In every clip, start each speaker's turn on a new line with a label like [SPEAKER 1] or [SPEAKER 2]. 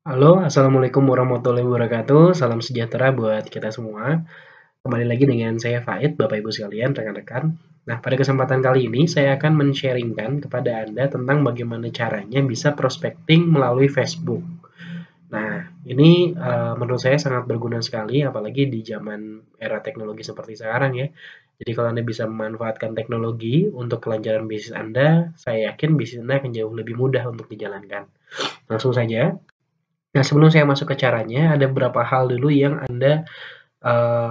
[SPEAKER 1] Halo, Assalamualaikum warahmatullahi wabarakatuh. Salam sejahtera buat kita semua. Kembali lagi dengan saya Faid, Bapak Ibu sekalian, rekan-rekan. Nah, pada kesempatan kali ini saya akan men-sharingkan kepada Anda tentang bagaimana caranya bisa prospecting melalui Facebook. Nah, ini menurut saya sangat berguna sekali, apalagi di zaman era teknologi seperti sekarang ya. Jadi kalau Anda bisa memanfaatkan teknologi untuk kelancaran bisnis Anda, saya yakin bisnis Anda akan jauh lebih mudah untuk dijalankan. Langsung saja. Nah, sebelum saya masuk ke caranya, ada beberapa hal dulu yang Anda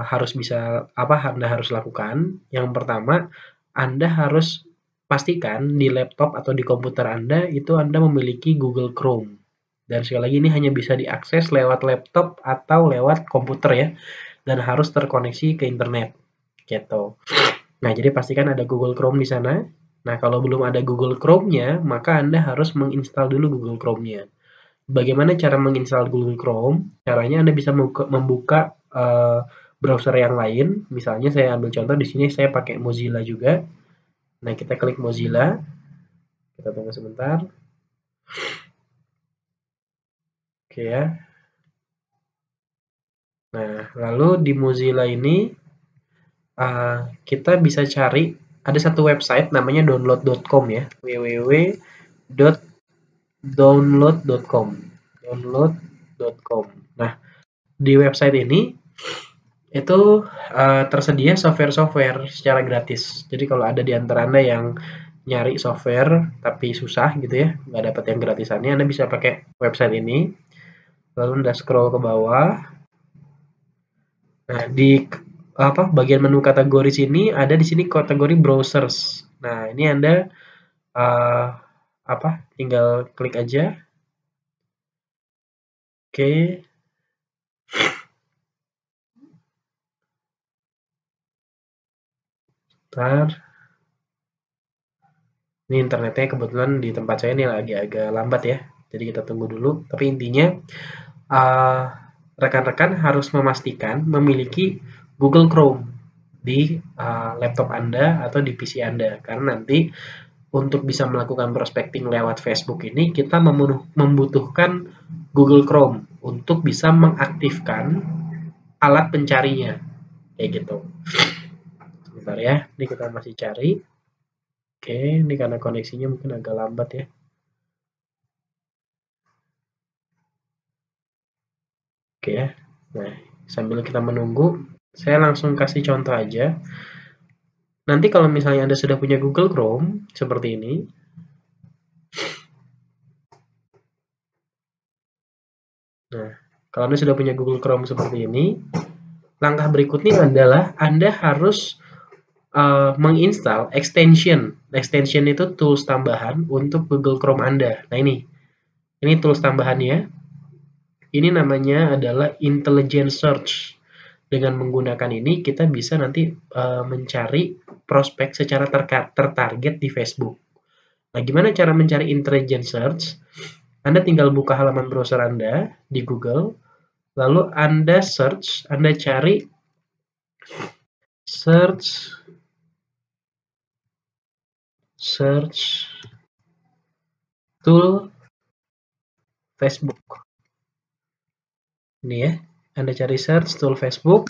[SPEAKER 1] harus Anda harus lakukan. Yang pertama, Anda harus pastikan di laptop atau di komputer Anda itu Anda memiliki Google Chrome. Dan sekali lagi ini hanya bisa diakses lewat laptop atau lewat komputer ya, dan harus terkoneksi ke internet, gitu. Nah, jadi pastikan ada Google Chrome di sana. Nah, kalau belum ada Google Chrome-nya, maka Anda harus menginstal dulu Google Chrome-nya. Bagaimana cara menginstal Google Chrome? Caranya Anda bisa membuka browser yang lain. Misalnya saya ambil contoh di sini saya pakai Mozilla juga. Nah, kita klik Mozilla. Kita tunggu sebentar. Oke ya. Nah, lalu di Mozilla ini kita bisa cari ada satu website namanya download.com ya. www.download.com. Download.com. Nah, di website ini itu tersedia software-software secara gratis. Jadi kalau ada di antara Anda yang nyari software tapi susah gitu ya, nggak dapat yang gratisannya, Anda bisa pakai website ini. Lalu Anda scroll ke bawah. Nah, di bagian menu kategori sini ada di sini kategori browsers. Nah, ini Anda uh, tinggal klik aja. Oke, ntar ini internetnya kebetulan di tempat saya ini lagi agak lambat ya. Jadi kita tunggu dulu. Tapi intinya uh, rekan-rekan harus memastikan memiliki Google Chrome di laptop Anda atau di PC Anda. Karena nanti untuk bisa melakukan prospecting lewat Facebook ini kita membutuhkan Google Chrome untuk bisa mengaktifkan alat pencarinya. Kayak gitu. Sebentar ya, ini kita masih cari. Oke, ini karena koneksinya mungkin agak lambat ya. Oke ya. Nah, sambil kita menunggu, saya langsung kasih contoh aja. Nanti kalau misalnya Anda sudah punya Google Chrome, seperti ini. Nah, kalau Anda sudah punya Google Chrome seperti ini, langkah berikutnya adalah Anda harus menginstal extension. Extension itu tools tambahan untuk Google Chrome Anda. Nah ini tools tambahannya. Ini namanya adalah Intelligent Search. Dengan menggunakan ini kita bisa nanti mencari prospek secara tertarget di Facebook. Nah, gimana cara mencari intelligent search? Anda tinggal buka halaman browser Anda di Google, lalu Anda Anda cari search tool Facebook. Ini ya, Anda cari search tool Facebook,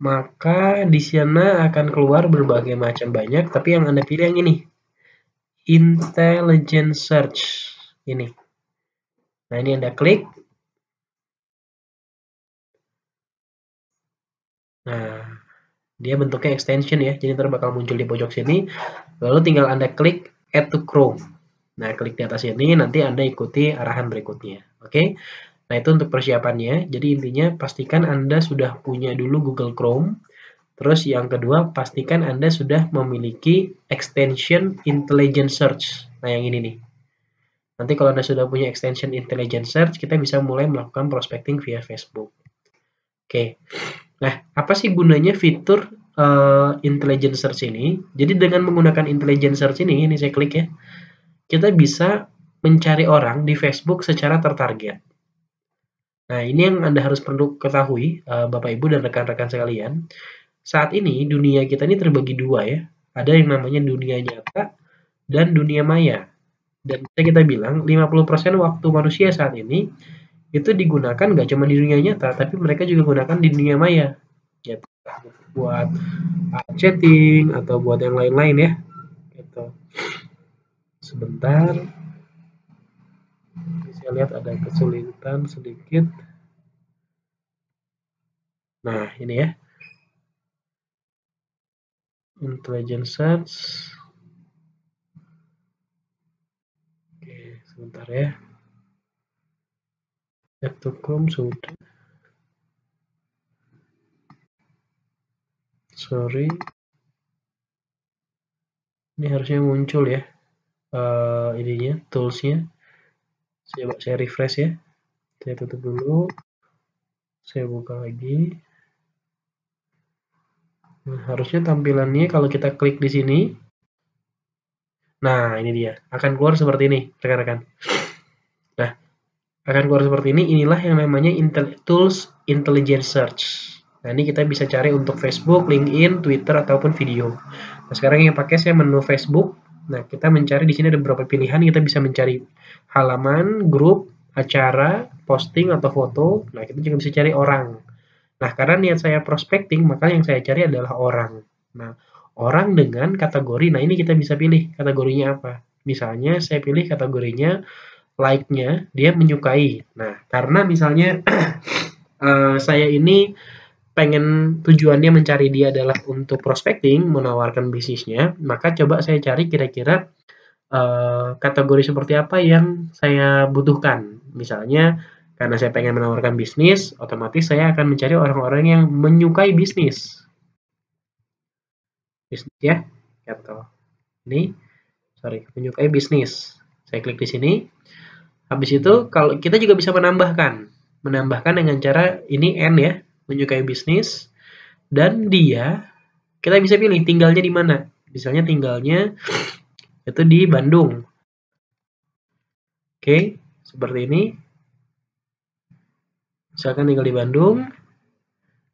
[SPEAKER 1] maka di sana akan keluar berbagai macam banyak, tapi yang Anda pilih yang ini, Intelligent Search. Ini. Nah, ini Anda klik. Nah, dia bentuknya extension ya, jadi ntar bakal muncul di pojok sini. Lalu tinggal Anda klik Add to Chrome. Nah, klik di atas ini, nanti Anda ikuti arahan berikutnya. Oke? Nah, itu untuk persiapannya. Jadi intinya pastikan Anda sudah punya dulu Google Chrome. Terus yang kedua, pastikan Anda sudah memiliki extension Intelligent Search. Nah, yang ini nih. Nanti kalau Anda sudah punya extension Intelligent Search, kita bisa mulai melakukan prospecting via Facebook. Oke. Nah, apa sih gunanya fitur Intelligent Search ini? Jadi dengan menggunakan Intelligent Search ini saya klik ya, kita bisa mencari orang di Facebook secara tertarget. Nah, ini yang Anda harus perlu ketahui, Bapak Ibu dan rekan-rekan sekalian. Saat ini dunia kita ini terbagi dua ya. Ada yang namanya dunia nyata dan dunia maya. Dan bisa kita bilang 50% waktu manusia saat ini itu digunakan nggak cuma di dunia nyata, tapi mereka juga gunakan di dunia maya. Ya, buat chatting atau buat yang lain-lain ya. Gitu. Sebentar, saya lihat ada kesulitan sedikit. Nah, ini ya. Intelligent search. Oke, sebentar ya. Laptopcom sudah. Sorry. Ini harusnya muncul ya. Ininya, toolsnya. Saya refresh ya. Saya tutup dulu. Saya buka lagi. Nah, harusnya tampilannya kalau kita klik di sini. Nah, ini dia. Akan keluar seperti ini, rekan-rekan. Nah, akan keluar seperti ini. Inilah yang namanya tools intelligent search. Nah, ini kita bisa cari untuk Facebook, LinkedIn, Twitter, ataupun video. Nah, sekarang yang pakai saya menu Facebook. Nah, kita mencari di sini ada beberapa pilihan. Kita bisa mencari halaman, grup, acara, posting, atau foto. Nah, kita juga bisa cari orang. Nah, karena niat saya prospecting, maka yang saya cari adalah orang. Nah, orang dengan kategori. Nah, ini kita bisa pilih kategorinya apa. Misalnya saya pilih kategorinya like-nya dia menyukai. Nah, karena misalnya saya ini pengen tujuannya mencari dia adalah untuk prospecting, menawarkan bisnisnya, maka coba saya cari kira-kira kategori seperti apa yang saya butuhkan. Misalnya karena saya pengen menawarkan bisnis, otomatis saya akan mencari orang-orang yang menyukai bisnis. Bisnis ya, gitu. Ini, sorry, menyukai bisnis. Saya klik di sini. Habis itu, kalau kita juga bisa menambahkan dengan cara ini N ya, menyukai bisnis, dan dia kita bisa pilih tinggalnya di mana. Misalnya tinggalnya itu di Bandung. Oke, seperti ini. Misalkan tinggal di Bandung.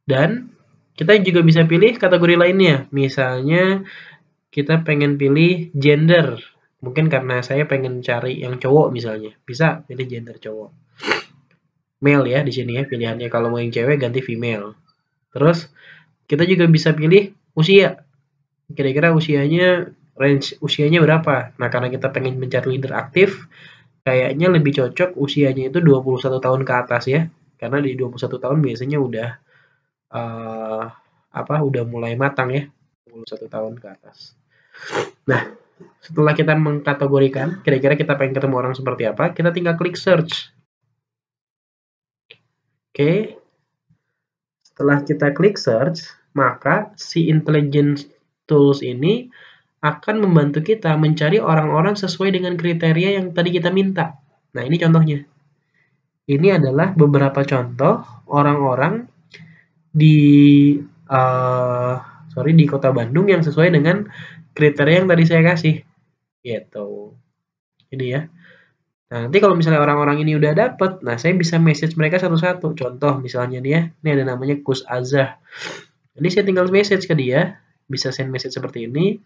[SPEAKER 1] Dan kita juga bisa pilih kategori lainnya. Misalnya kita pengen pilih gender. Mungkin karena saya pengen cari yang cowok misalnya. Bisa pilih gender cowok. Male ya di sini ya pilihannya. Kalau mau yang cewek ganti female. Terus kita juga bisa pilih usia. Kira-kira range usianya berapa? Nah, karena kita pengen mencari leader aktif, kayaknya lebih cocok usianya itu 21 tahun ke atas ya. Karena di 21 tahun biasanya udah udah mulai matang ya, 21 tahun ke atas. Nah, setelah kita mengkategorikan, kira-kira kita pengen ketemu orang seperti apa, kita tinggal klik search. Oke. Setelah kita klik search, maka si intelligence tools ini akan membantu kita mencari orang-orang sesuai dengan kriteria yang tadi kita minta. Nah, ini contohnya. Ini adalah beberapa contoh orang-orang di di Kota Bandung yang sesuai dengan kriteria yang tadi saya kasih. Gitu. Ini ya. Nah, nanti kalau misalnya orang-orang ini udah dapet, nah saya bisa message mereka satu-satu. Contoh misalnya dia, ini ada namanya Kus Azah. Jadi saya tinggal message ke dia, bisa send message seperti ini.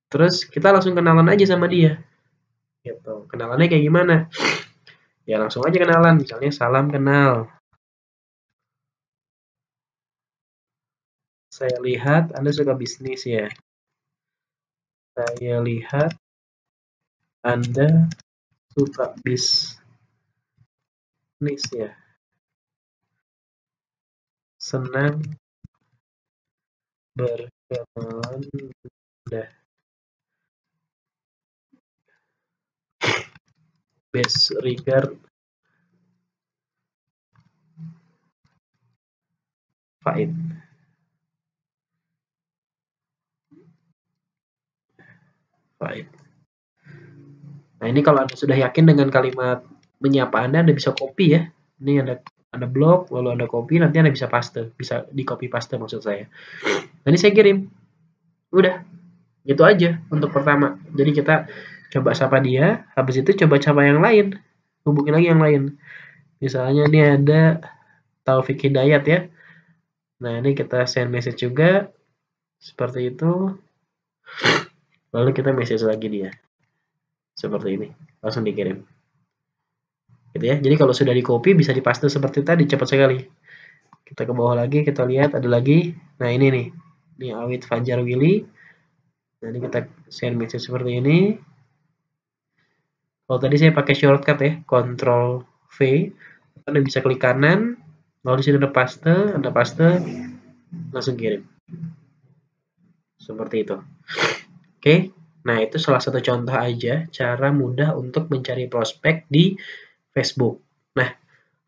[SPEAKER 1] Terus kita langsung kenalan aja sama dia. Gitu. Kenalannya kayak gimana? Ya langsung aja kenalan, misalnya salam kenal. Saya lihat Anda suka bisnis ya. Saya lihat Anda suka bisnis ya. Senang berkenalan Anda. Best regard Faid. Faid. Nah, ini kalau Anda sudah yakin dengan kalimat menyapa Anda bisa copy ya. Ini ada blog, lalu ada copy, nanti Anda bisa paste, bisa di copy paste maksud saya. Nanti saya kirim. Udah. Itu aja untuk pertama. Jadi kita coba sapa dia, habis itu coba sapa yang lain. Hubungi lagi yang lain. Misalnya ini ada Taufik Hidayat ya. Nah, ini kita send message juga. Seperti itu. Lalu kita message lagi dia. seperti ini, langsung dikirim. Gitu ya. Jadi kalau sudah di copy bisa dipaste seperti tadi, cepat sekali. Kita ke bawah lagi, kita lihat ada lagi. Nah ini nih, ini Awit Fajar Willy. Nah ini kita send message seperti ini. Kalau tadi saya pakai shortcut ya, Ctrl V, Anda bisa klik kanan, lalu di sini ada paste, langsung kirim. Seperti itu. Oke, nah itu salah satu contoh aja cara mudah untuk mencari prospek di Facebook. Nah,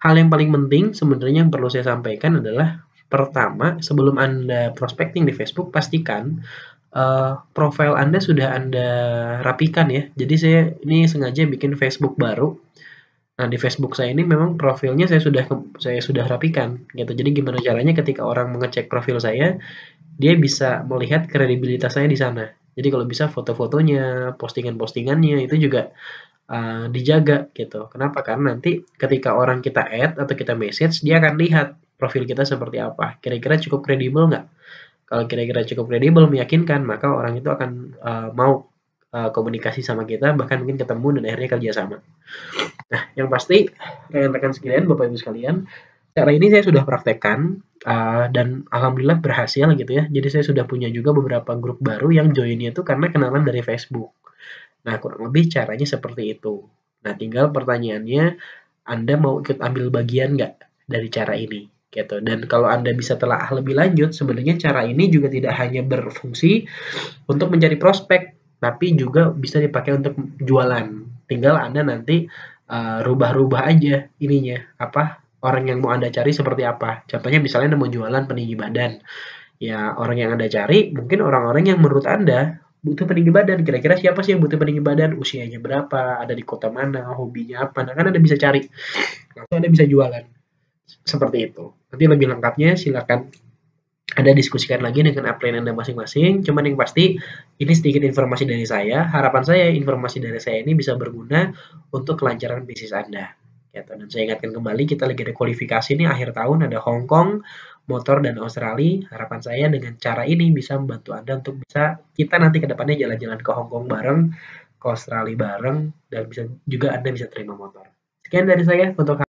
[SPEAKER 1] hal yang paling penting sebenarnya yang perlu saya sampaikan adalah pertama, sebelum Anda prospecting di Facebook, pastikan profil Anda sudah Anda rapikan ya. Jadi saya ini sengaja bikin Facebook baru. Nah, di Facebook saya ini memang profilnya saya sudah rapikan gitu. Jadi gimana caranya ketika orang mengecek profil saya, dia bisa melihat kredibilitas saya di sana. Jadi kalau bisa foto-fotonya, postingan-postingannya itu juga dijaga gitu. Kenapa? Karena nanti ketika orang kita add atau kita message, dia akan lihat profil kita seperti apa. Kira-kira cukup kredibel nggak? Kalau kira-kira cukup kredibel, meyakinkan, maka orang itu akan mau komunikasi sama kita, bahkan mungkin ketemu dan akhirnya kerjasama. Nah, yang pasti rekan-rekan sekalian, Bapak Ibu sekalian, cara ini saya sudah praktekkan dan alhamdulillah berhasil gitu ya. Jadi saya sudah punya juga beberapa grup baru yang joinnya itu karena kenalan dari Facebook. Nah, kurang lebih caranya seperti itu. Nah, tinggal pertanyaannya, Anda mau ikut ambil bagian nggak dari cara ini? Gitu. Dan kalau Anda bisa telaah lebih lanjut, sebenarnya cara ini juga tidak hanya berfungsi untuk mencari prospek, tapi juga bisa dipakai untuk jualan. Tinggal Anda nanti rubah-rubah aja ininya, apa orang yang mau Anda cari seperti apa. Contohnya misalnya Anda mau jualan peninggi badan. Ya, orang yang Anda cari mungkin orang-orang yang menurut Anda butuh peninggi badan. Kira-kira siapa sih yang butuh peninggi badan? Usianya berapa? Ada di kota mana? Hobinya apa? Nah, kan Anda bisa cari. Langsung Anda bisa jualan. Seperti itu. Nanti lebih lengkapnya silakan Anda diskusikan lagi dengan upline Anda masing-masing. Cuman yang pasti ini sedikit informasi dari saya. Harapan saya informasi dari saya ini bisa berguna untuk kelancaran bisnis Anda. Gitu. Dan saya ingatkan kembali kita lagi ada kualifikasi nih akhir tahun ada Hong Kong, motor dan Australia. Harapan saya dengan cara ini bisa membantu Anda untuk bisa kita nanti ke depannya jalan-jalan ke Hong Kong bareng, ke Australia bareng dan bisa juga Anda bisa terima motor. Sekian dari saya untuk